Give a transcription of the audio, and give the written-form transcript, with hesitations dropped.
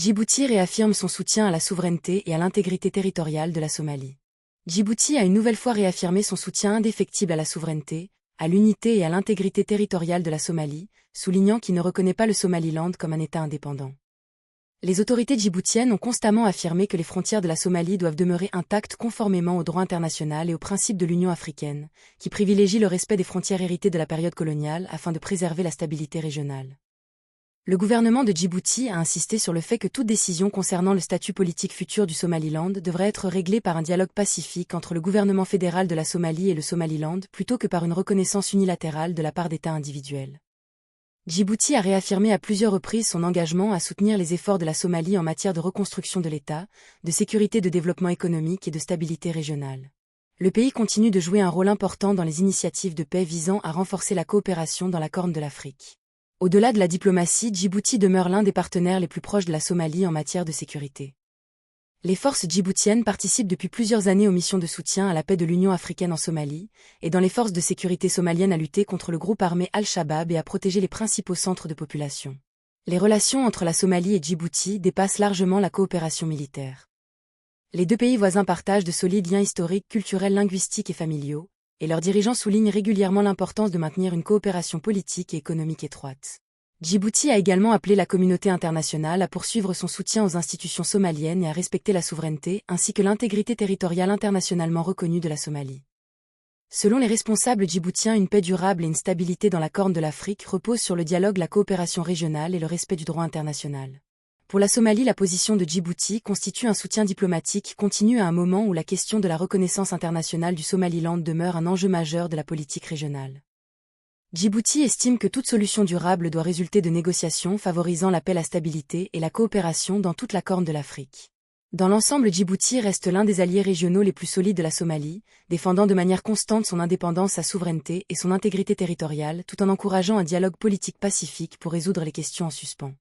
Djibouti réaffirme son soutien à la souveraineté et à l'intégrité territoriale de la Somalie. Djibouti a une nouvelle fois réaffirmé son soutien indéfectible à la souveraineté, à l'unité et à l'intégrité territoriale de la Somalie, soulignant qu'il ne reconnaît pas le Somaliland comme un État indépendant. Les autorités djiboutiennes ont constamment affirmé que les frontières de la Somalie doivent demeurer intactes conformément au droit international et aux principes de l'Union africaine, qui privilégie le respect des frontières héritées de la période coloniale afin de préserver la stabilité régionale. Le gouvernement de Djibouti a insisté sur le fait que toute décision concernant le statut politique futur du Somaliland devrait être réglée par un dialogue pacifique entre le gouvernement fédéral de la Somalie et le Somaliland plutôt que par une reconnaissance unilatérale de la part d'États individuels. Djibouti a réaffirmé à plusieurs reprises son engagement à soutenir les efforts de la Somalie en matière de reconstruction de l'État, de sécurité, de développement économique et de stabilité régionale. Le pays continue de jouer un rôle important dans les initiatives de paix visant à renforcer la coopération dans la Corne de l'Afrique. Au-delà de la diplomatie, Djibouti demeure l'un des partenaires les plus proches de la Somalie en matière de sécurité. Les forces djiboutiennes participent depuis plusieurs années aux missions de soutien à la paix de l'Union africaine en Somalie, et dans les forces de sécurité somaliennes à lutter contre le groupe armé Al-Shabaab et à protéger les principaux centres de population. Les relations entre la Somalie et Djibouti dépassent largement la coopération militaire. Les deux pays voisins partagent de solides liens historiques, culturels, linguistiques et familiaux, et leurs dirigeants soulignent régulièrement l'importance de maintenir une coopération politique et économique étroite. Djibouti a également appelé la communauté internationale à poursuivre son soutien aux institutions somaliennes et à respecter la souveraineté ainsi que l'intégrité territoriale internationalement reconnue de la Somalie. Selon les responsables djiboutiens, une paix durable et une stabilité dans la Corne de l'Afrique reposent sur le dialogue, la coopération régionale et le respect du droit international. Pour la Somalie, la position de Djibouti constitue un soutien diplomatique continu à un moment où la question de la reconnaissance internationale du Somaliland demeure un enjeu majeur de la politique régionale. Djibouti estime que toute solution durable doit résulter de négociations favorisant la paix, la stabilité et la coopération dans toute la Corne de l'Afrique. Dans l'ensemble, Djibouti reste l'un des alliés régionaux les plus solides de la Somalie, défendant de manière constante son indépendance, sa souveraineté et son intégrité territoriale, tout en encourageant un dialogue politique pacifique pour résoudre les questions en suspens.